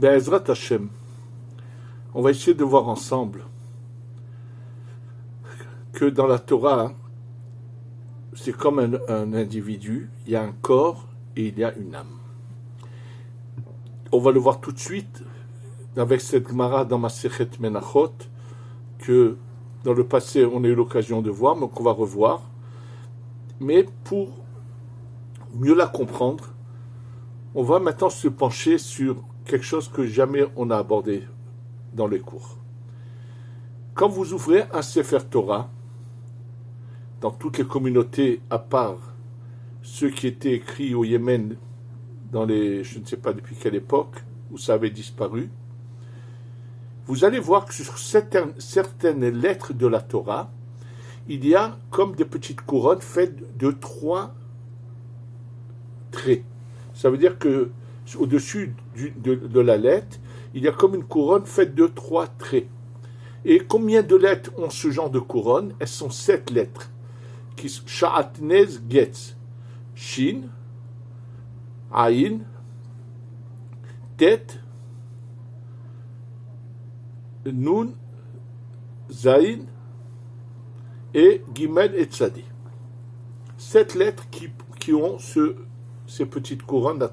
Be'ezrat Hashem, on va essayer de voir ensemble que dans la Torah, c'est comme un individu, il y a un corps et il y a une âme. On va le voir tout de suite avec cette Gemara dans Masechet Menachot, que dans le passé on a eu l'occasion de voir, mais qu'on va revoir. Mais pour mieux la comprendre, on va maintenant se pencher sur quelque chose que jamais on a abordé dans les cours. Quand vous ouvrez un Sefer Torah, dans toutes les communautés, à part ceux qui étaient écrits au Yémen dans les, je ne sais pas depuis quelle époque, où ça avait disparu, vous allez voir que sur certaines lettres de la Torah, il y a comme des petites couronnes faites de 3 traits. Ça veut dire que au-dessus de la lettre, il y a comme une couronne faite de 3 traits. Et combien de lettres ont ce genre de couronne? Elles sont 7 lettres. Sha'atnez Getz, Shin, Aïn, Tet, Nun, Zaïn et Gimel et Tzadi. 7 lettres qui ont ces petites couronnes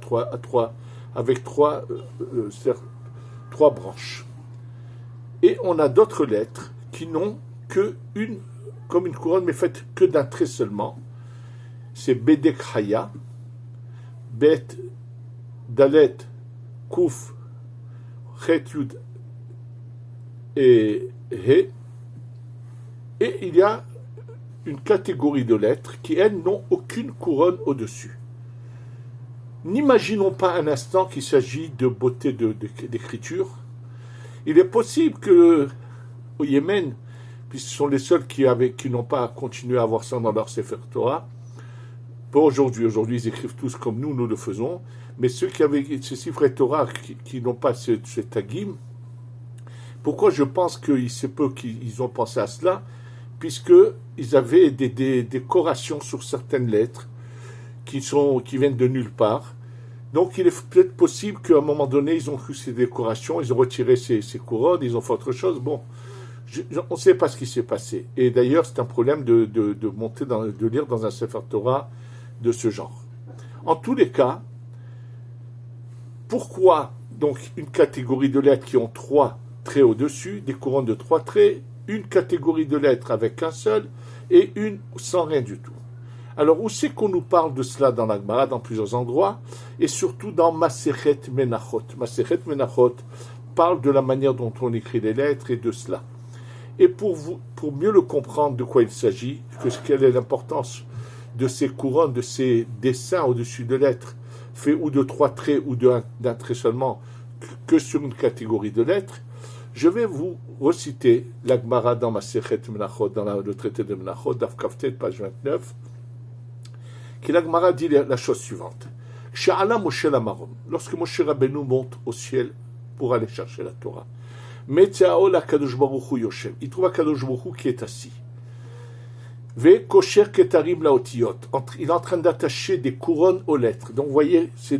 avec 3 branches. Et on a d'autres lettres qui n'ont que comme une couronne, mais faite que d'un trait seulement. C'est Bedek Haya, Bet, Dalet, Kouf, Chet Yud et He. Et il y a une catégorie de lettres qui, elles, n'ont aucune couronne au-dessus. N'imaginons pas un instant qu'il s'agit de beauté d'écriture. Il est possible que au Yémen, puisque ce sont les seuls qui n'ont pas continué à avoir ça dans leur Sefer Torah, pas aujourd'hui ils écrivent tous comme nous le faisons, mais ceux qui avaient ce Sefer Torah qui n'ont pas ce tagim, pourquoi je pense qu'il se peut qu'ils ont pensé à cela, puisqu'ils avaient des décorations sur certaines lettres qui viennent de nulle part. Donc il est peut-être possible qu'à un moment donné, ils ont cru ces décorations, ils ont retiré ces couronnes, ils ont fait autre chose. Bon, on ne sait pas ce qui s'est passé. Et d'ailleurs, c'est un problème de lire dans un Sefer Torah de ce genre. En tous les cas, pourquoi donc une catégorie de lettres qui ont 3 traits au-dessus, des couronnes de 3 traits, une catégorie de lettres avec un seul et une sans rien du tout? Alors, où c'est qu'on nous parle de cela dans la Gemara, dans plusieurs endroits, et surtout dans Masechet Menachot. Masechet Menachot parle de la manière dont on écrit les lettres et de cela. Et pour mieux le comprendre de quoi il s'agit, quelle est l'importance de ces couronnes, de ces dessins au-dessus de lettres, faits ou de 3 traits ou d'un trait seulement, que sur une catégorie de lettres, je vais vous reciter la Gemara dans Masechet Menachot, dans le traité de Menachot, Daf Kaftet, page 29, qui la Gemara dit la chose suivante. Sha'ala Moshe Lamarom, lorsque Moshe Rabbeinu monte au ciel pour aller chercher la Torah, Metzeao la Kadosh Baruch Hu Yoshem, il trouve Kadosh Baruch Hu qui est assis. Ve Kosher Ketarim Laotiyot, il est en train d'attacher des couronnes aux lettres. Donc vous voyez, c'est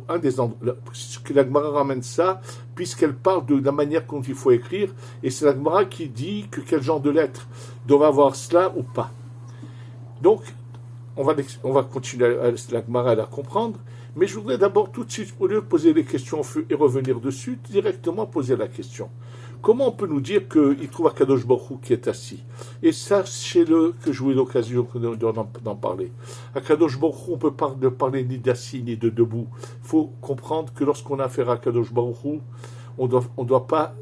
un des endroits, que la Gemara ramène ça, puisqu'elle parle de la manière dont il faut écrire, et c'est la Gemara qui dit que quel genre de lettres doivent avoir cela ou pas. Donc, on va continuer la Gemara à la comprendre, mais je voudrais d'abord tout de suite, au lieu de poser les questions et revenir dessus, directement poser la question. Comment on peut nous dire qu'il trouve Akadosh Baruch Hu qui est assis? Et sachez-le que j'ai eu l'occasion d'en parler. Akadosh Baruch Hu, on ne peut pas parler ni d'assis ni de debout. Il faut comprendre que lorsqu'on a affaire à Akadosh Baruch Hu, on doit pas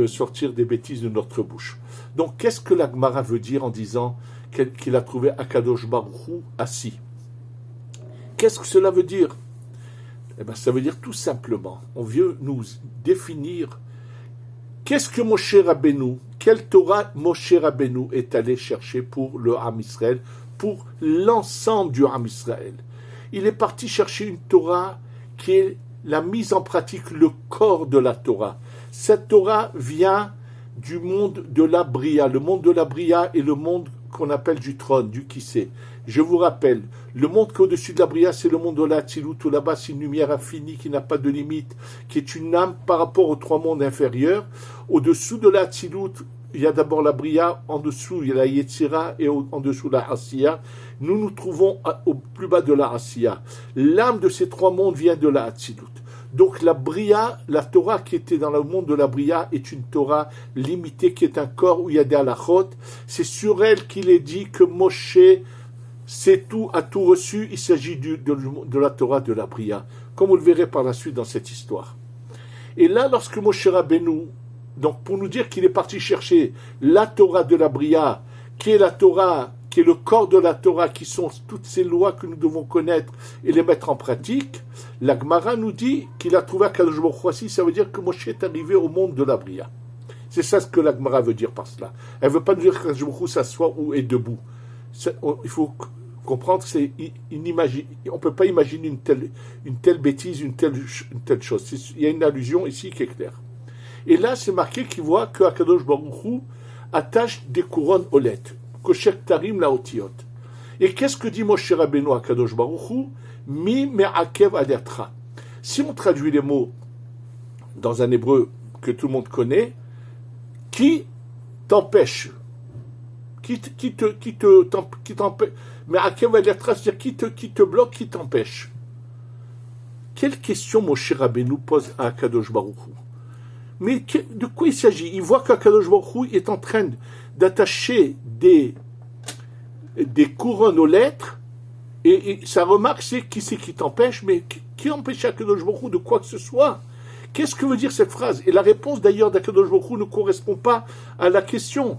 sortir des bêtises de notre bouche. Donc, qu'est-ce que la Gemara veut dire en disant qu'il a trouvé Akadosh Baruch Hu assis? Qu'est-ce que cela veut dire? Eh bien, ça veut dire tout simplement, on veut nous définir qu'est-ce que Moshe Rabbeinu, quelle Torah Moshe Rabbeinu est allé chercher pour le Ham Israël, pour l'ensemble du Ham Israël. Il est parti chercher une Torah qui est la mise en pratique, le corps de la Torah. Cette Torah vient du monde de la Bria. Le monde de la Bria est le monde qu'on appelle du trône, du qui-sait. Je vous rappelle, le monde qui est au-dessus de la Bria, c'est le monde de la Hatzilut, où là-bas c'est une lumière infinie qui n'a pas de limite, qui est une âme par rapport aux trois mondes inférieurs. Au-dessous de la Hatzilut, il y a d'abord la Bria, en dessous il y a la Yetzira et en dessous la Asiya. Nous nous trouvons au plus bas de la Asiya. L'âme de ces trois mondes vient de la Hatzilut. Donc la Bria, la Torah qui était dans le monde de la Bria est une Torah limitée, qui est un corps où il y a des halachot. C'est sur elle qu'il est dit que Moshe, c'est tout, a tout reçu. Il s'agit de la Torah de la Bria, comme vous le verrez par la suite dans cette histoire. Et là, lorsque Moshe Rabbeinu, donc pour nous dire qu'il est parti chercher la Torah de la Bria, qui est la Torah, qui est le corps de la Torah, qui sont toutes ces lois que nous devons connaître et les mettre en pratique, la Gemara nous dit qu'il a trouvé Akadosh Baruch Hu assis, ça veut dire que Moshe est arrivé au monde de la Bria. C'est ça ce que la Gemara veut dire par cela. Elle ne veut pas nous dire qu'Akadosh Baruch Hu s'assoit ou est debout. Il faut comprendre que on ne peut pas imaginer une telle bêtise, une telle chose. Il y a une allusion ici qui est claire. Et là, c'est marqué qu'il voit que Akadosh Baruch Hu attache des couronnes aux lettres. Koshek Tarim la Otiot. Et qu'est-ce que dit Moshe Rabbeinu à Kadosh Baruch Hu? Mi me'akev alertra. Si on traduit les mots dans un hébreu que tout le monde connaît, qui t'empêche? Qui t'empêche? Me'akev alertra, c'est-à-dire qui te bloque, qui t'empêche? Quelle question Moshe Rabbeinu pose à Kadosh Baruch Hu? Mais de quoi il s'agit? Il voit qu'Akadosh Baruch Hu est en train d'attacher des couronnes aux lettres, et sa remarque c'est qui t'empêche, mais qui empêche Akadosh Baruch Hu de quoi que ce soit? Qu'est-ce que veut dire cette phrase? Et la réponse d'ailleurs d'Akadosh Baruch Hu ne correspond pas à la question.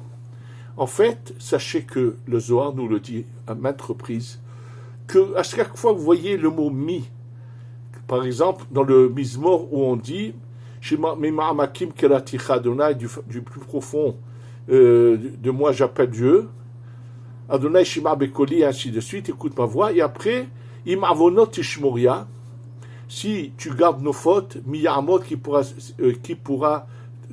En fait, sachez que le Zohar nous le dit à maintes reprises, que à chaque fois que vous voyez le mot mi, par exemple dans le Mizmor où on dit du plus profond de moi j'appelle Dieu, Adonai Shema Bekoli, et ainsi de suite, écoute ma voix, et après, Im Avonot Tishmoria, si tu gardes nos fautes, Miyamot qui pourra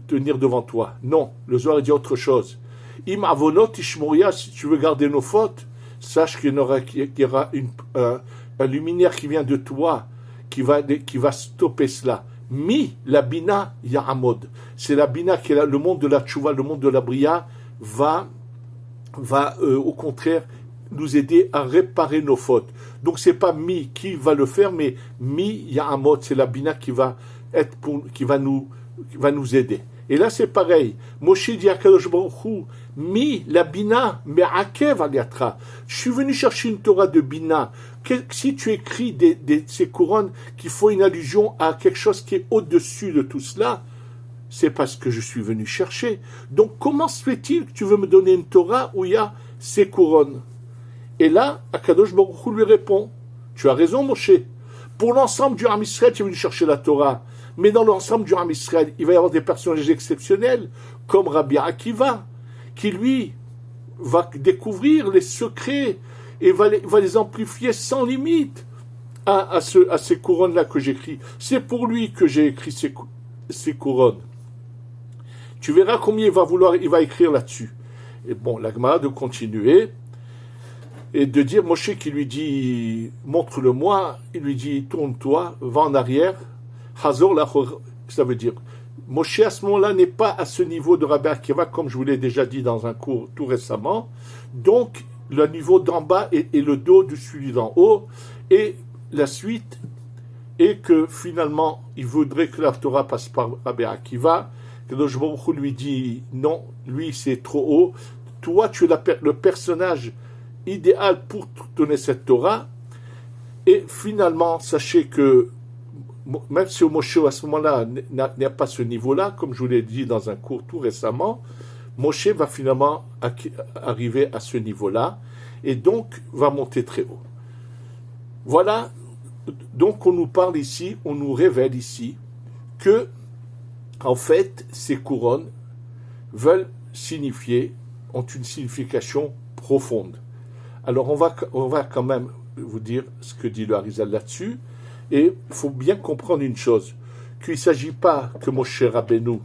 tenir devant toi. Non, le Zohar dit autre chose. Im Avonot Tishmoria, si tu veux garder nos fautes, sache qu'il y aura un luminaire qui vient de toi, qui va stopper cela. La Bina Ya'amod. C'est la Bina qui est le monde de la Tchouva, le monde de la Bria, va au contraire nous aider à réparer nos fautes. Donc c'est pas qui va le faire, mais Ya'amod, c'est la Bina qui va nous aider. Et là c'est pareil. Moshe dit à Kadosh Baruch Hu, la Bina me'akev aliatra. Je suis venu chercher une Torah de Bina. Si tu écris ces couronnes qui font une allusion à quelque chose qui est au-dessus de tout cela, c'est parce que je suis venu chercher. Donc comment se fait-il que tu veux me donner une Torah où il y a ces couronnes? Et là, Akadosh Baruch Hu lui répond, tu as raison Moshe, pour l'ensemble du Ham Israël, tu es venu chercher la Torah, mais dans l'ensemble du Ham Israël, il va y avoir des personnages exceptionnels, comme Rabbi Akiva, qui lui va découvrir les secrets et va les amplifier sans limite à ces couronnes-là que j'écris. C'est pour lui que j'ai écrit ces couronnes. Tu verras combien il va écrire là-dessus. Et bon, la Gemara de continuer et de dire, Moshe qui lui dit, montre-le-moi, il lui dit, tourne-toi, va en arrière, Hazor lachor, ça veut dire, Moshe à ce moment-là n'est pas à ce niveau de Rabbi Akiva, comme je vous l'ai déjà dit dans un cours tout récemment, donc le niveau d'en bas est le dos du celui d'en haut, et la suite est que finalement, il voudrait que la Torah passe par Rabbi Akiva, que Kadosh Baruch Hu lui dit, non, lui c'est trop haut, toi tu es le personnage idéal pour donner cette Torah, et finalement, sachez que même si Moshe à ce moment-là n'a pas ce niveau-là, comme je vous l'ai dit dans un cours tout récemment, Moshe va finalement arriver à ce niveau-là, et donc va monter très haut. Voilà, donc on nous parle ici, on nous révèle ici, que, en fait, ces couronnes veulent signifier, ont une signification profonde. Alors on va quand même vous dire ce que dit le Harizal là-dessus, et il faut bien comprendre une chose, qu'il ne s'agit pas que Moshe Rabbeinu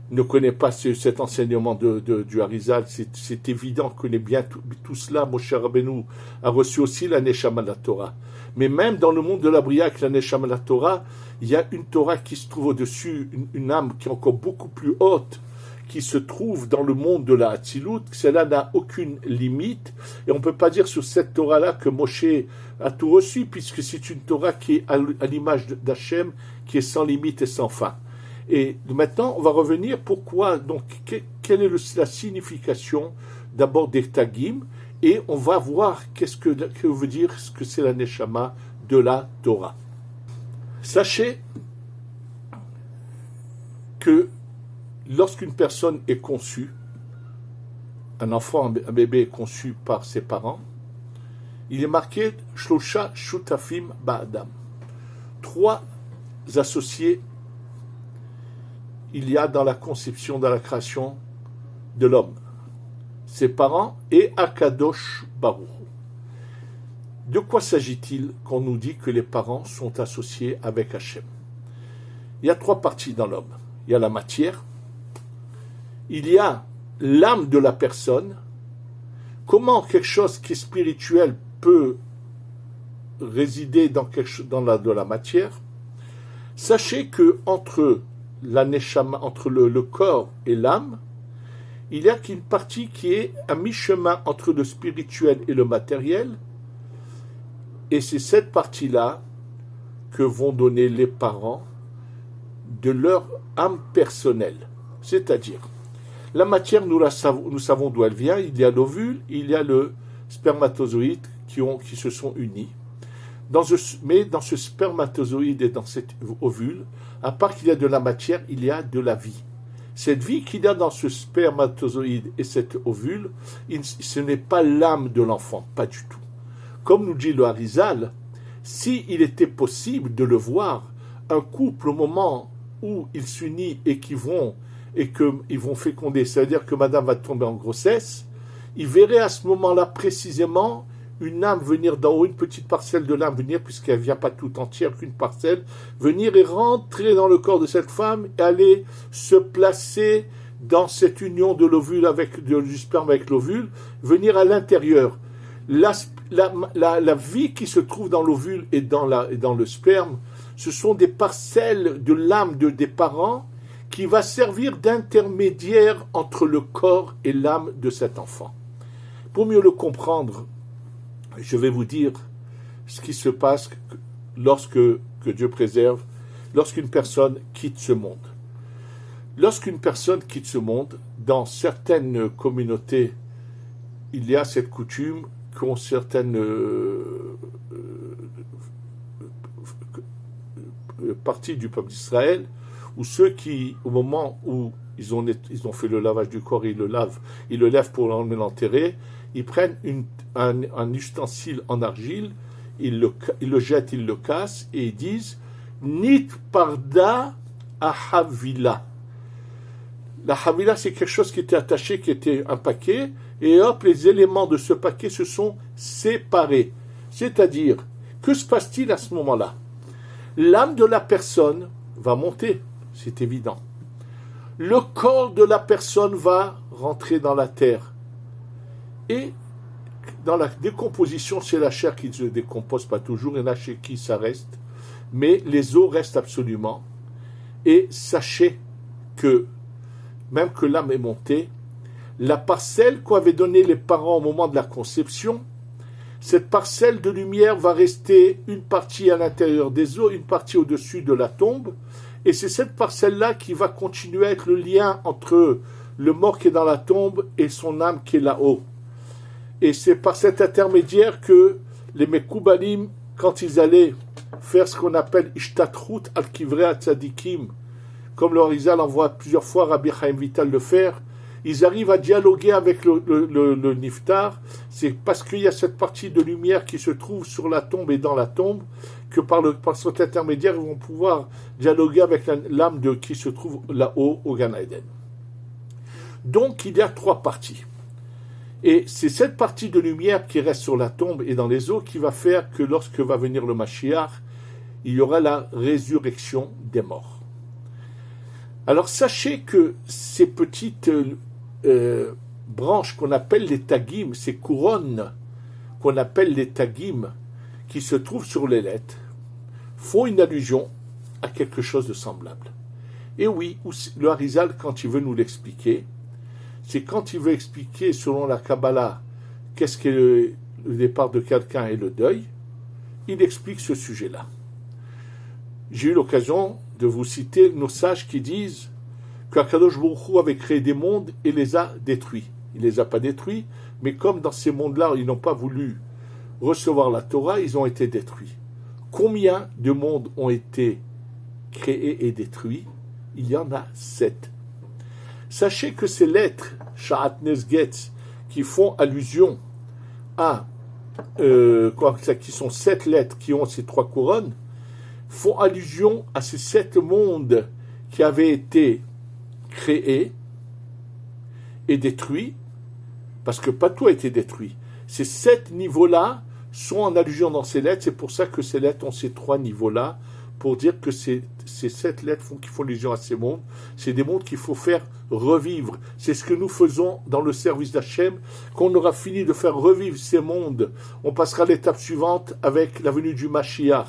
ne connaît pas cet enseignement du Harizal, c'est évident, connaît bien tout cela. Moshe Rabbeinu a reçu aussi la Neshama de la Torah. Mais même dans le monde de la Bria, avec la Neshama de la Torah, il y a une Torah qui se trouve au-dessus, une âme qui est encore beaucoup plus haute, qui se trouve dans le monde de la Hatzilut. Celle-là n'a aucune limite. Et on ne peut pas dire sur cette Torah-là que Moshe a tout reçu, puisque c'est une Torah qui est à l'image d'Hachem, qui est sans limite et sans fin. Et maintenant, on va revenir pourquoi, donc, quelle est la signification d'abord des Tagim, et on va voir qu'est-ce que veut dire ce que c'est la Neshama de la Torah. Sachez que lorsqu'une personne est conçue, un enfant, un bébé est conçu par ses parents, il est marqué Shlosha Shutafim Ba'adam. 3 associés il y a dans la conception, dans la création de l'homme, ses parents et Akadosh Baruch. De quoi s'agit-il quand on nous dit que les parents sont associés avec Hachem? Il y a 3 parties dans l'homme. Il y a la matière, il y a l'âme de la personne. Comment quelque chose qui est spirituel peut résider dans de la matière? Sachez que entre la neshama, entre le corps et l'âme, il y a qu'une partie qui est à mi-chemin entre le spirituel et le matériel, et c'est cette partie-là que vont donner les parents de leur âme personnelle. C'est-à-dire, la matière, nous savons d'où elle vient. Il y a l'ovule, il y a le spermatozoïde qui se sont unis. Mais dans ce spermatozoïde et dans cet ovule, à part qu'il y a de la matière, il y a de la vie. Cette vie qu'il y a dans ce spermatozoïde et cet ovule, ce n'est pas l'âme de l'enfant, pas du tout. Comme nous dit le Harizal, s'il était possible de le voir, un couple au moment où ils s'unissent et qu'ils vont féconder, c'est-à-dire que madame va tomber en grossesse, il verrait à ce moment-là précisément une âme venir d'en haut, une petite parcelle de l'âme venir, puisqu'elle ne vient pas tout entière, qu'une parcelle, venir et rentrer dans le corps de cette femme et aller se placer dans cette union de l'ovule du sperme avec l'ovule, venir à l'intérieur. La vie qui se trouve dans l'ovule et dans le sperme, ce sont des parcelles de l'âme des parents qui va servir d'intermédiaire entre le corps et l'âme de cet enfant. Pour mieux le comprendre, je vais vous dire ce qui se passe que Dieu préserve, lorsqu'une personne quitte ce monde. Lorsqu'une personne quitte ce monde, dans certaines communautés, il y a cette coutume qu'ont certaines parties du peuple d'Israël, où ceux qui, au moment où ils ont fait le lavage du corps, ils le lèvent pour l'enterrer, ils prennent un ustensile en argile, ils le jettent, ils le cassent, et ils disent « Nit parda à Havila ». La Havila, c'est quelque chose qui était attaché, qui était un paquet, et hop, les éléments de ce paquet se sont séparés. C'est-à-dire, que se passe-t-il à ce moment-là? L'âme de la personne va monter, c'est évident. Le corps de la personne va rentrer dans la terre. Et dans la décomposition, c'est la chair qui ne se décompose pas toujours, il y en a chez qui ça reste, mais les os restent absolument. Et sachez que, même que l'âme est montée, la parcelle qu'avaient donnée les parents au moment de la conception, cette parcelle de lumière va rester une partie à l'intérieur des os, une partie au-dessus de la tombe, et c'est cette parcelle-là qui va continuer à être le lien entre le mort qui est dans la tombe et son âme qui est là-haut. Et c'est par cet intermédiaire que les Mekoubalim, quand ils allaient faire ce qu'on appelle Ishtatrut al-Kivrei al-Tzadikim, comme le Harizal envoie plusieurs fois Rabbi Chaim Vital le faire, ils arrivent à dialoguer avec le Niftar. C'est parce qu'il y a cette partie de lumière qui se trouve sur la tombe et dans la tombe que par cet intermédiaire, ils vont pouvoir dialoguer avec l'âme qui se trouve là-haut au Gan Eden. Donc, il y a 3 parties. Et c'est cette partie de lumière qui reste sur la tombe et dans les eaux qui va faire que lorsque va venir le Mashiach, il y aura la résurrection des morts. Alors sachez que ces petites branches qu'on appelle les tagim, ces couronnes qu'on appelle les tagim, qui se trouvent sur les lettres, font une allusion à quelque chose de semblable. Et oui, le Harizal, quand il veut nous l'expliquer, c'est quand il veut expliquer, selon la Kabbalah, qu'est-ce qu'est le départ de quelqu'un et le deuil, il explique ce sujet-là. J'ai eu l'occasion de vous citer nos sages qui disent qu'Akadosh Baruch Hu avait créé des mondes et les a détruits. Il ne les a pas détruits, mais comme dans ces mondes-là, ils n'ont pas voulu recevoir la Torah, ils ont été détruits. Combien de mondes ont été créés et détruits? Il y en a 7. Sachez que ces lettres, Sha'at Nezgetz, qui font allusion à, qui sont 7 lettres qui ont ces 3 couronnes, font allusion à ces 7 mondes qui avaient été créés et détruits, parce que pas tout a été détruit. Ces 7 niveaux-là sont en allusion dans ces lettres, c'est pour ça que ces lettres ont ces 3 niveaux-là, pour dire que ces 7 lettres qui font allusion à ces mondes, c'est des mondes qu'il faut faire revivre. C'est ce que nous faisons dans le service d'Hachem, qu'on aura fini de faire revivre ces mondes. On passera à l'étape suivante avec la venue du Mashiach.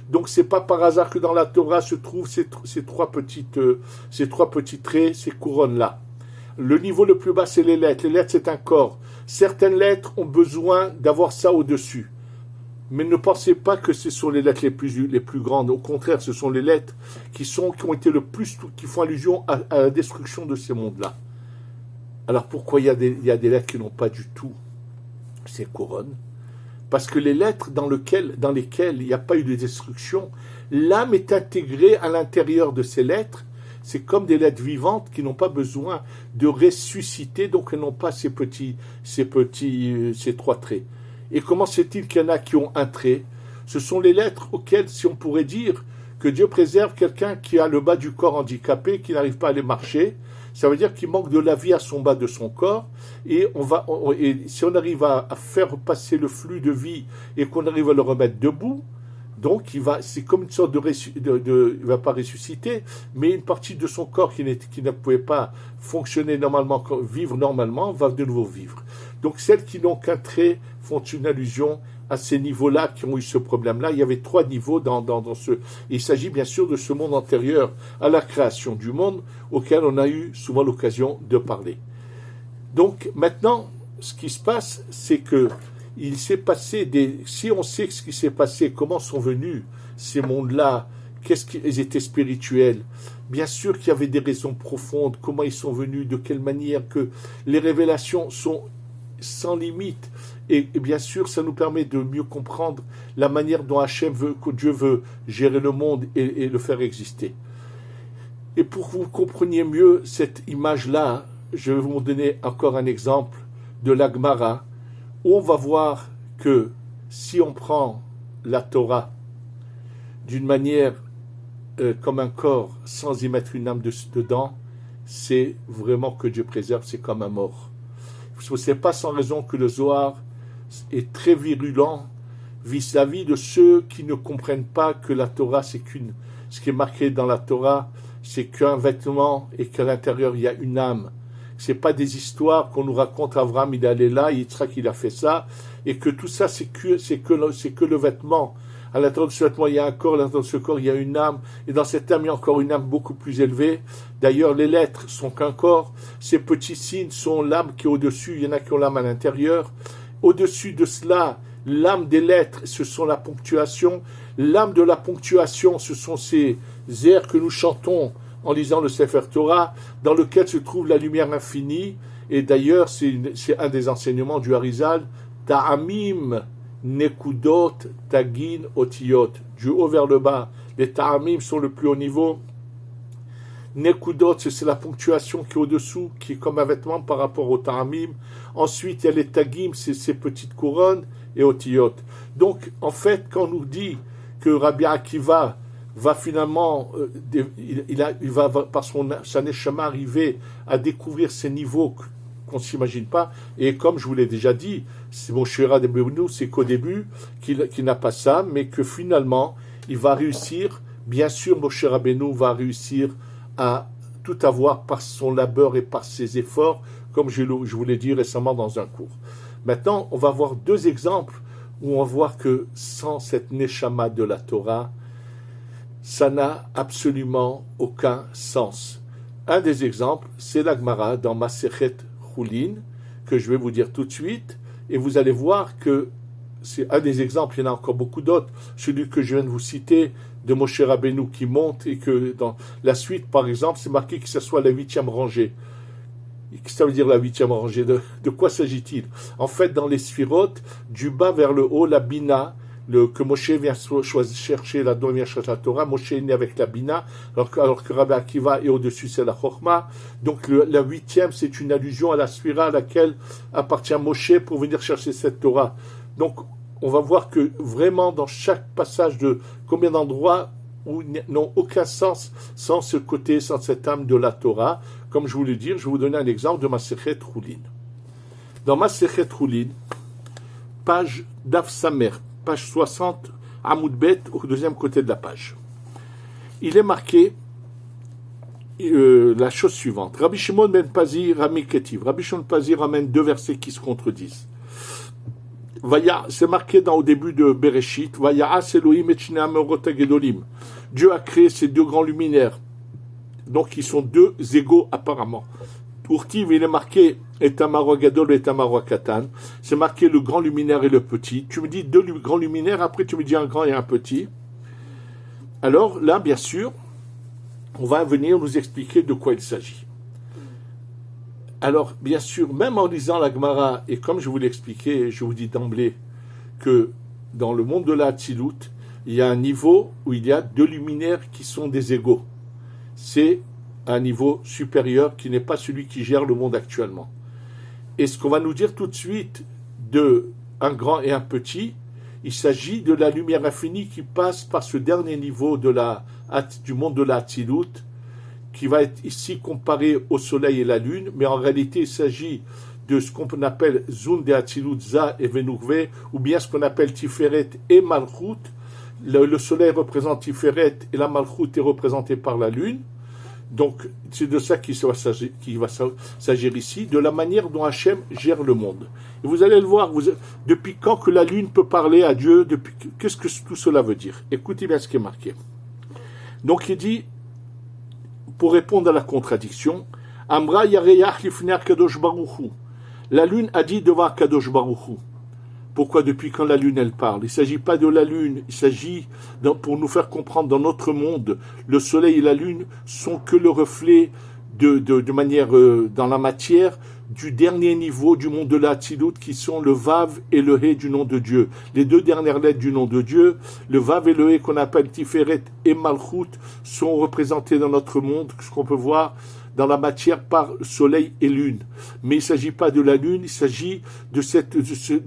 Donc c'est pas par hasard que dans la Torah se trouvent ces trois petits traits, ces couronnes-là. Le niveau le plus bas, c'est les lettres. Les lettres, c'est un corps. Certaines lettres ont besoin d'avoir ça au-dessus. Mais ne pensez pas que ce sont les lettres les plus grandes. Au contraire, ce sont les lettres qui ont été le plus, qui font allusion à la destruction de ces mondes-là. Alors pourquoi il y a des lettres qui n'ont pas du tout ces couronnes? Parce que les lettres dans lesquelles il n'y a pas eu de destruction, l'âme est intégrée à l'intérieur de ces lettres. C'est comme des lettres vivantes qui n'ont pas besoin de ressusciter, donc elles n'ont pas ces 3 traits. Et comment c'est-il qu'il y en a qui ont un trait? Ce sont les lettres auxquelles, si on pourrait dire que Dieu préserve quelqu'un qui a le bas du corps handicapé, qui n'arrive pas à aller marcher, ça veut dire qu'il manque de la vie à son bas de son corps, et si on arrive à faire passer le flux de vie et qu'on arrive à le remettre debout, donc c'est comme une sorte il ne va pas ressusciter, mais une partie de son corps qui ne pouvait pas fonctionner normalement, vivre normalement, va de nouveau vivre. Donc celles qui n'ont qu'un trait font une allusion à ces niveaux-là qui ont eu ce problème-là. Il y avait 3 niveaux dans ce... Il s'agit bien sûr de ce monde antérieur à la création du monde, auquel on a eu souvent l'occasion de parler. Donc maintenant, ce qui se passe, c'est que il s'est passé si on sait ce qui s'est passé, comment sont venus ces mondes-là, qu'est-ce qu'ils étaient spirituels, bien sûr qu'il y avait des raisons profondes, comment ils sont venus, de quelle manière, que les révélations sont sans limite, et bien sûr ça nous permet de mieux comprendre la manière dont que Dieu veut gérer le monde et le faire exister. Et pour que vous compreniez mieux cette image-là, je vais vous donner encore un exemple de la Gemara, où on va voir que si on prend la Torah d'une manière comme un corps, sans y mettre une âme dedans, c'est vraiment que Dieu préserve, c'est comme un mort. Ce n'est pas sans raison que le Zohar est très virulent vis-à-vis de ceux qui ne comprennent pas que la Torah, ce qui est marqué dans la Torah, c'est qu'un vêtement et qu'à l'intérieur il y a une âme. C'est pas des histoires qu'on nous raconte. Abraham il est allé là, Yitzhak il a fait ça, et que tout ça c'est que le vêtement. À l'intérieur de ce vêtement il y a un corps, à l'intérieur de ce corps il y a une âme, et dans cette âme il y a encore une âme beaucoup plus élevée. D'ailleurs les lettres sont qu'un corps, ces petits signes sont l'âme qui est au-dessus, il y en a qui ont l'âme à l'intérieur. Au-dessus de cela, l'âme des lettres, ce sont la ponctuation. L'âme de la ponctuation, ce sont ces airs que nous chantons en lisant le Sefer Torah, dans lequel se trouve la lumière infinie. Et d'ailleurs, c'est un des enseignements du Harizal, Ta'amim, Nekudot, Tagin, Otiyot. Du haut vers le bas. Les Ta'amim sont le plus haut niveau. Nekudot, c'est la ponctuation qui est au-dessous, qui est comme un vêtement par rapport au Ta'amim. Ensuite, il y a les Tagim, c'est ces petites couronnes, et Otiyot. Donc, en fait, quand on nous dit que Rabbi Akiva va finalement, il va par sa neshama arriver à découvrir ces niveaux qu'on ne s'imagine pas, et comme je vous l'ai déjà dit, c'est mon Shira de Beunou, c'est qu'au début, qu'il n'a pas ça, mais que finalement, il va réussir, bien sûr, Moshe Rabbeinu va réussir à tout avoir par son labeur et par ses efforts, comme je vous l'ai dit récemment dans un cours. Maintenant, on va voir deux exemples où on va voir que sans cette neshama de la Torah, ça n'a absolument aucun sens. Un des exemples, c'est la Gemara dans Masechet Chulin, que je vais vous dire tout de suite, et vous allez voir que c'est un des exemples, il y en a encore beaucoup d'autres, celui que je viens de vous citer, de Moshe Rabbeinu qui monte, et que dans la suite, par exemple, c'est marqué que ce soit la 8e rangée. Qu'est-ce que ça veut dire la 8e rangée? De quoi s'agit-il? En fait, dans les sphirotes, du bas vers le haut, la Bina, que Moshe vient chercher la Torah, Moshe est né avec la Bina, alors que Rabbi Akiva est au-dessus, c'est la Chokhma. Donc la 8e, c'est une allusion à la sphira à laquelle appartient Moshe pour venir chercher cette Torah. Donc on va voir que vraiment dans chaque passage de combien d'endroits où n'ont aucun sens sans ce côté, sans cette âme de la Torah. Comme je vous l'ai dit, je vais vous donner un exemple de Masechet Chulin. Dans Masechet Chulin, page Daf Samer, page 60, Amoud Bet, au deuxième côté de la page. Il est marqué la chose suivante. Rabbi Shimon ben Pazi Rami Ketiv. Rabbi Shimon ben Pazi ramène deux versets qui se contredisent. C'est marqué au début de Bereshit. Dieu a créé ces deux grands luminaires. Donc ils sont deux égaux apparemment. Urtiv, il est marqué Etamaro Gadol et Etamaro Katan. C'est marqué le grand luminaire et le petit. Tu me dis deux grands luminaires, après tu me dis un grand et un petit. Alors là, bien sûr, on va venir nous expliquer de quoi il s'agit. Alors, bien sûr, même en lisant la Gemara, et comme je vous l'ai expliqué, je vous dis d'emblée que dans le monde de la Hatzilut, il y a un niveau où il y a deux luminaires qui sont des égaux. C'est un niveau supérieur qui n'est pas celui qui gère le monde actuellement. Et ce qu'on va nous dire tout de suite de un grand et un petit, il s'agit de la lumière infinie qui passe par ce dernier niveau du monde de la Hatzilut, qui va être ici comparé au soleil et la lune, mais en réalité il s'agit de ce qu'on appelle Zun de Hatzilut Za et Venurve, ou bien ce qu'on appelle Tiferet et Malchut. Le soleil représente Tiferet et la Malchut est représentée par la lune. Donc c'est de ça qu'il va s'agir ici, de la manière dont Hachem gère le monde. Et vous allez le voir, depuis quand que la lune peut parler à Dieu, qu'est-ce que tout cela veut dire? Écoutez bien ce qui est marqué. Donc il dit, pour répondre à la contradiction, Amra Yareyach Lifner Kadosh Baruchu. La lune a dit devant Kadosh Baruchu. Pourquoi depuis quand la lune elle parle? Il ne s'agit pas de la lune, il s'agit, pour nous faire comprendre dans notre monde, le soleil et la lune sont que le reflet de manière dans la matière du dernier niveau du monde de la Hatzilut qui sont le Vav et le He du nom de Dieu. Les deux dernières lettres du nom de Dieu, le Vav et le He qu'on appelle Tiferet et Malchut, sont représentés dans notre monde, ce qu'on peut voir dans la matière par soleil et lune. Mais il ne s'agit pas de la lune, il s'agit de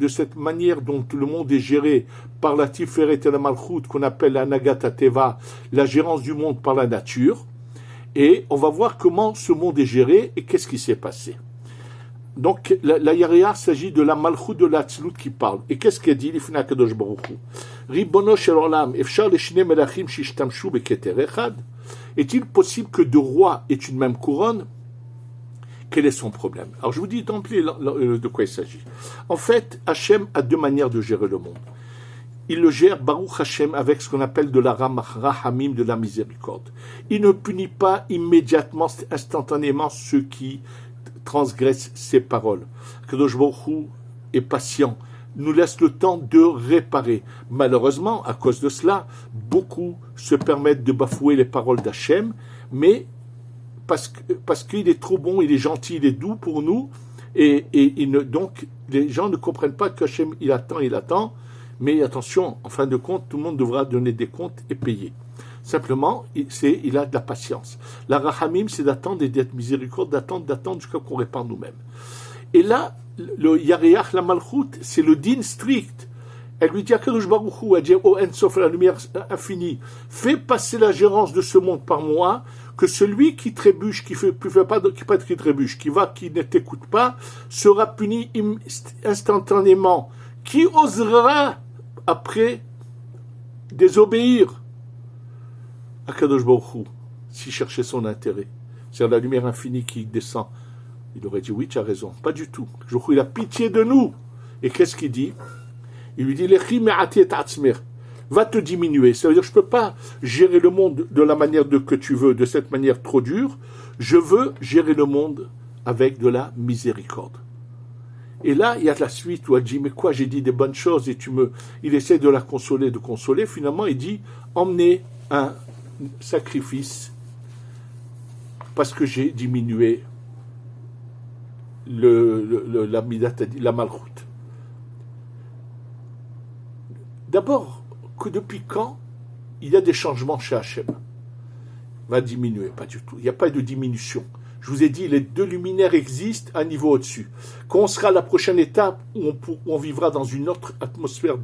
cette manière dont le monde est géré par la Tiferet et la Malchut qu'on appelle la Nagat Teva, la gérance du monde par la nature. Et on va voir comment ce monde est géré et qu'est-ce qui s'est passé. Donc, la Yaréa s'agit de la Malchut de la Hatzilut qui parle. Et qu'est-ce qu'elle dit? L'Ifna Kadosh Baruch Hu. Ribono shel olam, efshar leshne melachim shishtamshu beketer echad. Est-il possible que deux rois aient une même couronne? Quel est son problème? Alors, je vous dis d'emblée de quoi il s'agit. En fait, Hachem a deux manières de gérer le monde. Il le gère, Baruch Hashem, avec ce qu'on appelle de la rahamim, de la miséricorde. Il ne punit pas immédiatement, instantanément, ceux qui transgressent ses paroles. Kadosh Baruch Hu est patient, nous laisse le temps de réparer. Malheureusement, à cause de cela, beaucoup se permettent de bafouer les paroles d'Hachem, mais parce qu'il est trop bon, il est gentil, il est doux pour nous, donc les gens ne comprennent pas qu'Hachem, il attend, mais attention, en fin de compte, tout le monde devra donner des comptes et payer. Simplement, il a de la patience. La rahamim, c'est d'attendre et d'être miséricorde, d'attendre jusqu'à qu'on répare nous-mêmes. Et là, le Yareach, la Malchut, c'est le din strict. Elle lui dit à Kadosh Baruch Hu, elle dit au Ensof, la lumière infinie, fais passer la gérance de ce monde par moi, que celui qui trébuche, qui trébuche, qui ne t'écoute pas, sera puni instantanément. Qui osera après désobéir à Kadosh Baruch Hu, s'il cherchait son intérêt? c'est-à-dire la lumière infinie qui descend. Il aurait dit oui, tu as raison. Pas du tout. Il a pitié de nous. Et qu'est-ce qu'il dit? Il lui dit, va te diminuer. Ça veut dire, je ne peux pas gérer le monde de la manière que tu veux, de cette manière trop dure. Je veux gérer le monde avec de la miséricorde. Et là, il y a la suite où elle dit, mais quoi, j'ai dit des bonnes choses et il essaie de la consoler, de consoler. Finalement, il dit, emmenez un sacrifice parce que j'ai diminué la malchoute. D'abord, que depuis quand il y a des changements chez Hachem? Va diminuer, pas du tout. Il n'y a pas de diminution. Je vous ai dit, les deux luminaires existent à un niveau au-dessus. Quand on sera à la prochaine étape où on vivra dans une autre atmosphère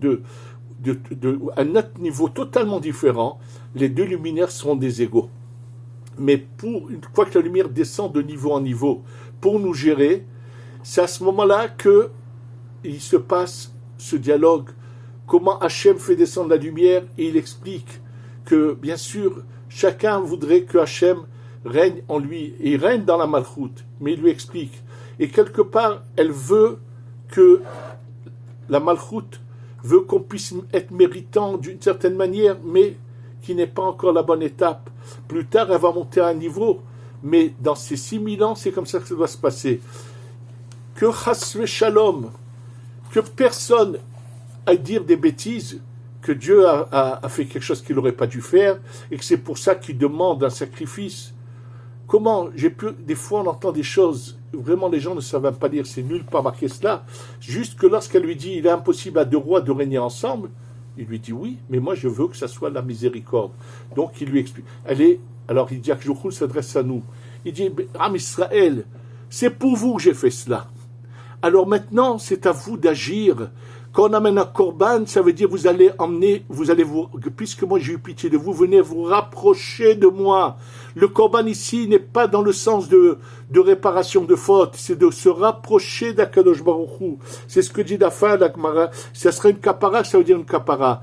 un autre niveau totalement différent, les deux luminaires seront des égaux. Mais une fois que la lumière descend de niveau en niveau pour nous gérer, c'est à ce moment-là qu'il se passe ce dialogue. Comment Hachem fait descendre la lumière et il explique que, bien sûr, chacun voudrait que Hachem règne en lui. Et il règne dans la malchoute, mais il lui explique. Et quelque part, elle veut que la malchoute veut qu'on puisse être méritant d'une certaine manière, mais qui n'est pas encore la bonne étape. Plus tard, elle va monter à un niveau, mais dans ces 6000 ans, c'est comme ça que ça doit se passer. Que Chasve Shalom, que personne à dire des bêtises, que Dieu a fait quelque chose qu'il n'aurait pas dû faire, et que c'est pour ça qu'il demande un sacrifice. Comment des fois on entend des choses, vraiment les gens ne savent même pas dire, c'est nul pas marqué cela, juste que lorsqu'elle lui dit, il est impossible à deux rois de régner ensemble, il lui dit oui, mais moi je veux que ça soit la miséricorde. Donc il lui explique. Alors il dit, Akjouchoul s'adresse à nous, il dit, Am Israël, c'est pour vous que j'ai fait cela. Alors maintenant, c'est à vous d'agir. Quand on amène un korban, ça veut dire puisque moi j'ai eu pitié de vous, venez vous rapprocher de moi. Le korban ici n'est pas dans le sens de réparation de faute, c'est de se rapprocher d'Akadosh Baruch Hu. C'est ce que dit la fin d'Agmara. Ça serait une kapara, ça veut dire une kapara.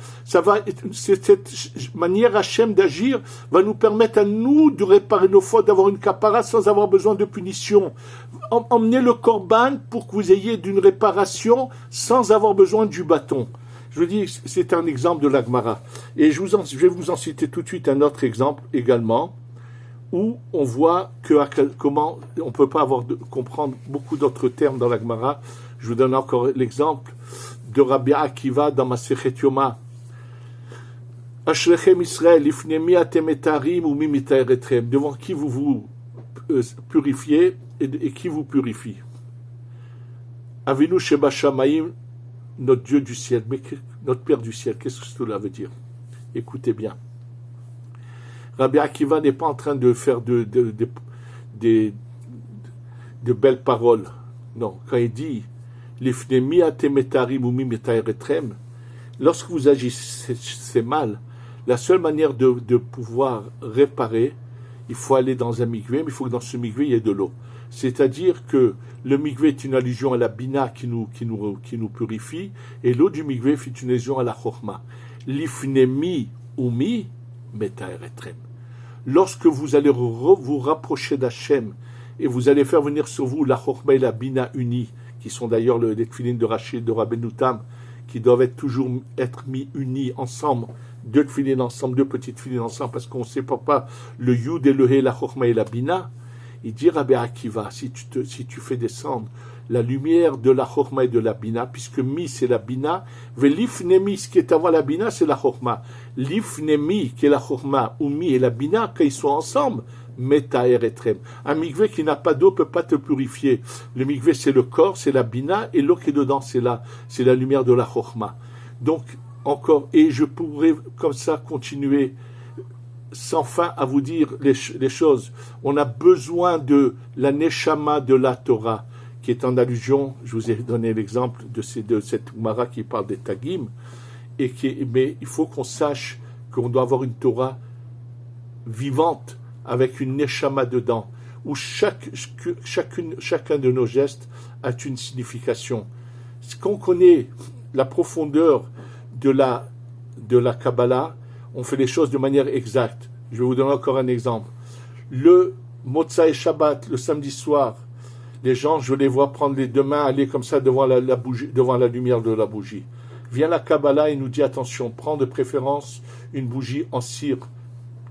Cette manière Hachem d'agir va nous permettre à nous de réparer nos fautes, d'avoir une kapara sans avoir besoin de punition. Emmenez le korban pour que vous ayez d'une réparation sans avoir besoin du bâton. Je vous dis, c'est un exemple de l'Agmara. Et je vais vous en citer tout de suite un autre exemple également, où on voit comment on ne peut pas comprendre beaucoup d'autres termes dans l'Agmara. Je vous donne encore l'exemple de Rabbi Akiva dans Masechet Yoma. Ashrechem Israël, ifnemi atem etarim ou mimitaeretrem. Devant qui vous vous purifiez et qui vous purifie. Avinu Sheba Shamayim, notre Dieu du ciel, mais notre Père du ciel, qu'est-ce que cela veut dire? Écoutez bien. Rabbi Akiva n'est pas en train de faire de belles paroles. Non, quand il dit Lifnemi atemetarim ou mimetaeretrem, lorsque vous agissez mal, la seule manière de pouvoir réparer, il faut aller dans un mikvé, mais il faut que dans ce mikvé, il y ait de l'eau. C'est-à-dire que le mikvé est une allusion à la bina qui nous purifie, et l'eau du mikvé est une allusion à la chorma. L'ifnemi umi metaeretrem. Lorsque vous allez vous rapprocher d'Hachem, et vous allez faire venir sur vous la chorma et la bina unis, qui sont d'ailleurs les tefilines de Rachid, de Rabbeinu Tam, qui doivent toujours être mis unis ensemble, deux tefilines ensemble, deux petites tefilines ensemble, parce qu'on ne sépare pas le yud et le he, la chorma et la bina. Il dit Rabbi Akiva, si tu fais descendre la lumière de la chorma et de la bina, puisque mi c'est la bina, velifnemi, ce qui est avant la bina, c'est la chorma. Lifnemi, qui est la chorma, ou mi et la bina, quand ils sont ensemble, metaeretrem. Un mikvé qui n'a pas d'eau ne peut pas te purifier. Le mikvé c'est le corps, c'est la bina, et l'eau qui est dedans c'est la lumière de la chorma. Donc, encore, et je pourrais comme ça continuer sans fin à vous dire les choses. On a besoin de la neshama de la Torah, qui est en allusion, je vous ai donné l'exemple de cette Gemara qui parle des Tagim, mais il faut qu'on sache qu'on doit avoir une Torah vivante, avec une neshama dedans, où chacun de nos gestes a une signification. Quand on connaît la profondeur de la Kabbalah, on fait les choses de manière exacte. Je vais vous donner encore un exemple. Motza et Shabbat, le samedi soir, les gens, je les vois prendre les deux mains, aller comme ça devant la bougie, devant la lumière de la bougie. Vient la Kabbalah et nous dit attention, prends de préférence une bougie en cire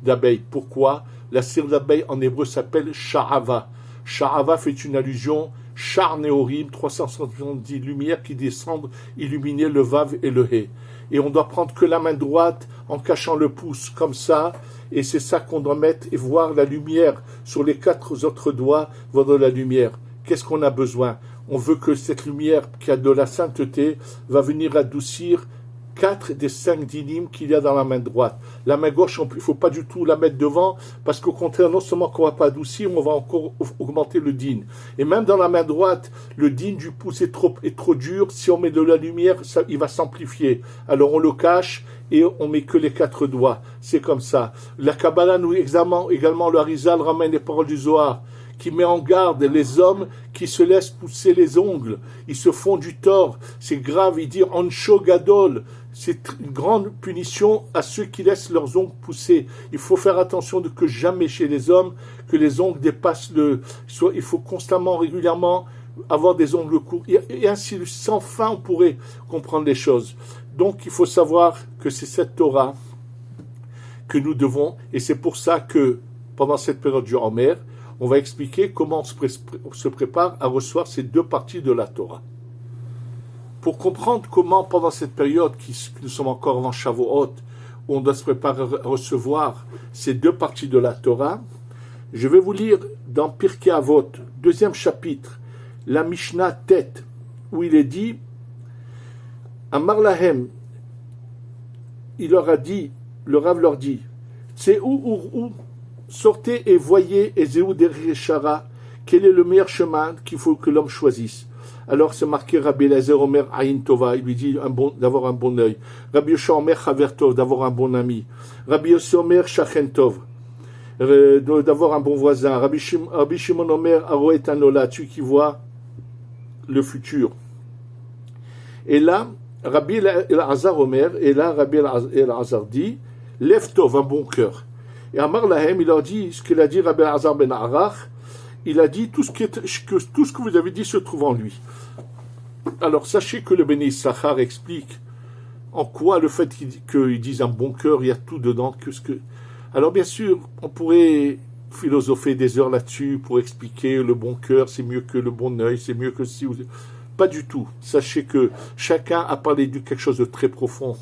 d'abeille. Pourquoi? La cire d'abeille en hébreu s'appelle Sha'ava. Sha'ava fait une allusion, Char Néorim, 370 lumières qui descendent illuminer le Vav et le He. Et on doit prendre que la main droite en cachant le pouce comme ça, et c'est ça qu'on doit mettre et voir la lumière sur les 4 autres doigts, voir de la lumière. Qu'est-ce qu'on a besoin? On veut que cette lumière qui a de la sainteté va venir adoucir 4 des 5 dynimes qu'il y a dans la main droite. La main gauche, il ne faut pas du tout la mettre devant, parce qu'au contraire, non seulement qu'on ne va pas adoucir, on va encore augmenter le din. Et même dans la main droite, le din du pouce est trop dur. Si on met de la lumière, ça, il va s'amplifier. Alors on le cache et on met que les 4 doigts. C'est comme ça. La Kabbalah nous examine également, le Harizal ramène les paroles du Zohar, qui met en garde les hommes qui se laissent pousser les ongles. Ils se font du tort. C'est grave. Il dit Ansho Gadol. C'est une grande punition à ceux qui laissent leurs ongles pousser. Il faut faire attention de que jamais chez les hommes, que les ongles dépassent il faut constamment, régulièrement avoir des ongles courts. Et ainsi, sans fin, on pourrait comprendre les choses. Donc, il faut savoir que c'est cette Torah que nous devons, et c'est pour ça que, pendant cette période du Homer, on va expliquer comment on se prépare à recevoir ces 2 parties de la Torah. Pour comprendre comment, pendant cette période, nous sommes encore avant Shavuot, où on doit se préparer à recevoir ces 2 parties de la Torah, je vais vous lire dans Pirkei Avot, 2e chapitre, la Mishnah Tet, où il est dit, Amar Lahem, il leur a dit, le Rav leur dit, c'est où, sortez et voyez, et Zéou Derechara, quel est le meilleur chemin qu'il faut que l'homme choisisse. Alors c'est marqué Rabbi Eliezer Omer Ayin Tova, il lui dit d'avoir un bon œil. Rabbi Yoshua Omer Chaver Tov, d'avoir un bon ami. Rabbi Yossi Omer Shachen Tov, d'avoir un bon voisin. Rabbi Shimon Omer Aroet Anola, celui qui voit le futur. Et là, Rabbi Elazar Omer, et là Rabbi Elazar dit, Lève Tov, un bon cœur. Et Amar Lahem, il leur dit, ce qu'il a dit Rabbi Elazar ben Arach, il a dit, tout ce que vous avez dit se trouve en lui. Alors, sachez que le Béné Issachar explique en quoi le fait qu'ils disent un bon cœur, il y a tout dedans. Alors, bien sûr, on pourrait philosopher des heures là-dessus pour expliquer le bon cœur, c'est mieux que le bon œil, c'est mieux que si... Pas du tout. Sachez que chacun a parlé de quelque chose de très profond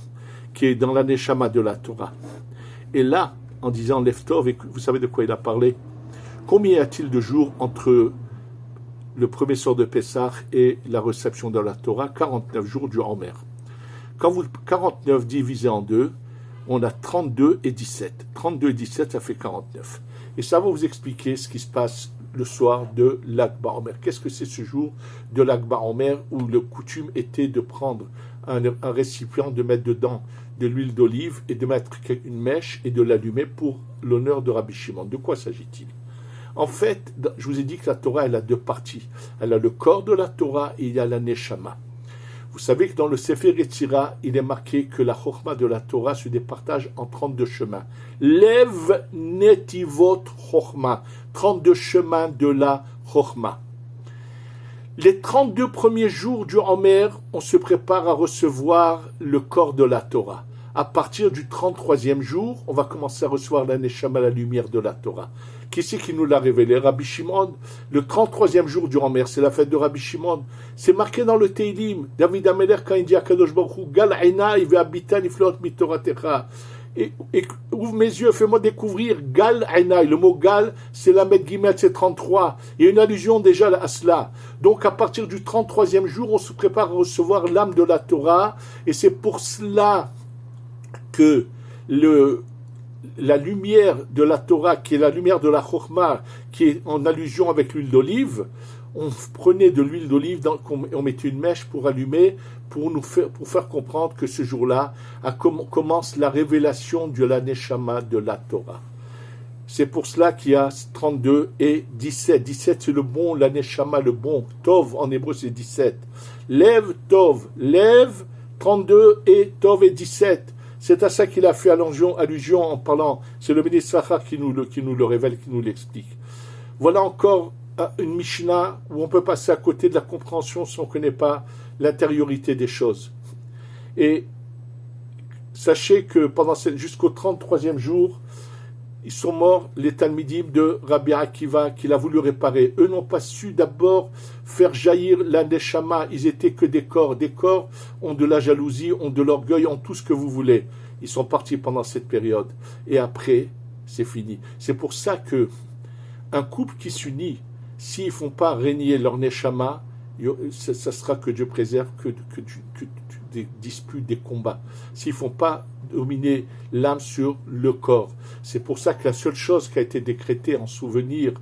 qui est dans la Neshama de la Torah. Et là, en disant Leftov, vous savez de quoi il a parlé? Combien y a-t-il de jours entre le premier soir de Pessah et la réception de la Torah? 49 jours du Homer. Quand 49 divisé en 2, on a 32 et 17. 32 et 17, ça fait 49. Et ça va vous expliquer ce qui se passe le soir de l'Akba Omer. Qu'est-ce que c'est ce jour de l'Akba Omer où le coutume était de prendre un récipient, de mettre dedans de l'huile d'olive et de mettre une mèche et de l'allumer pour l'honneur de Rabbi Shimon. De quoi s'agit-il? En fait, je vous ai dit que la Torah, elle a 2 parties. Elle a le corps de la Torah et il y a la Neshama. Vous savez que dans le Sefer Yetzira, il est marqué que la Chokhma de la Torah se départage en 32 chemins. Lev Netivot Chokhma. 32 chemins de la Chokhma. Les 32 premiers jours du Homer, on se prépare à recevoir le corps de la Torah. À partir du 33e jour, on va commencer à recevoir la Neshama, la lumière de la Torah. Qui c'est qui nous l'a révélé? Rabbi Shimon. Le 33e jour du Homer, c'est la fête de Rabbi Shimon. C'est marqué dans le Teilim. David Ameler, quand il dit à Kadosh Baruch Hu, Gal Einaï ve'abitan iflot mitoratecha. Et ouvre mes yeux, fais-moi découvrir Gal Einaï. Le mot Gal, c'est la Met Gimel, c'est 33. Il y a une allusion déjà à cela. Donc à partir du 33e jour, on se prépare à recevoir l'âme de la Torah. Et c'est pour cela que la lumière de la Torah, qui est la lumière de la Chokhma, qui est en allusion avec l'huile d'olive, on prenait de l'huile d'olive, on mettait une mèche pour allumer, pour faire comprendre que ce jour-là commence la révélation de la Neshama de la Torah. C'est pour cela qu'il y a 32 et 17. 17, c'est le bon, la Neshama, le bon. Tov, en hébreu, c'est 17. Lève, Tov. Lève, 32 et Tov et 17. C'est à ça qu'il a fait allusion en parlant. C'est le Béné Issachar qui nous le révèle, qui nous l'explique. Voilà encore une Mishnah où on peut passer à côté de la compréhension si on ne connaît pas l'intériorité des choses. Et sachez que jusqu'au 33e jour, ils sont morts, les Talmidim de Rabbi Akiva, qu'il a voulu réparer. Eux n'ont pas su d'abord faire jaillir la Neshama. Ils étaient que des corps. Des corps ont de la jalousie, ont de l'orgueil, ont tout ce que vous voulez. Ils sont partis pendant cette période. Et après, c'est fini. C'est pour ça que un couple qui s'unit, s'ils ne font pas régner leur Neshama, ça sera que Dieu préserve que des disputes, des combats. S'ils ne font pas dominer l'âme sur le corps. C'est pour ça que la seule chose qui a été décrétée en souvenir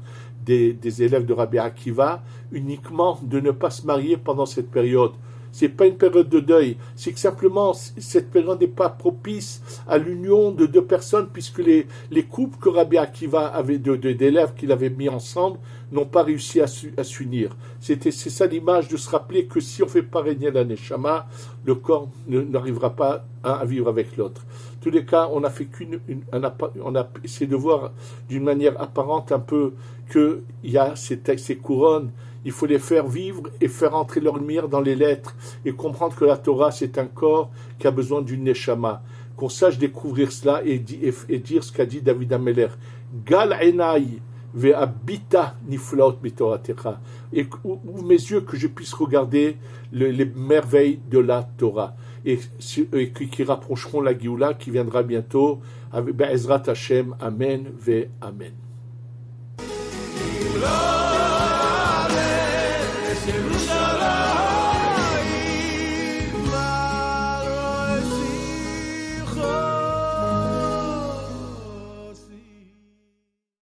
des élèves de Rabbi Akiva, uniquement de ne pas se marier pendant cette période. C'est pas une période de deuil, c'est que simplement cette période n'est pas propice à l'union de deux personnes, puisque les couples que Rabbi Akiva avait d'élèves qu'il avait mis ensemble n'ont pas réussi à s'unir. C'est ça l'image de se rappeler que si on ne fait pas régner la Neshama, le corps n'arrivera pas à vivre avec l'autre. En tous les cas, on a fait on a essayé de voir d'une manière apparente un peu qu'il y a ces couronnes. Il faut les faire vivre et faire entrer leur lumière dans les lettres et comprendre que la Torah, c'est un corps qui a besoin d'une neshama. Qu'on sache découvrir cela et dire ce qu'a dit David Ameler. Gal enai ve'abita niflaot mitoratecha. Et ouvre mes yeux que je puisse regarder les merveilles de la Torah. Et qui rapprocheront la Géoula qui viendra bientôt. Avec Be'ezrat Hashem. Amen ve'amen.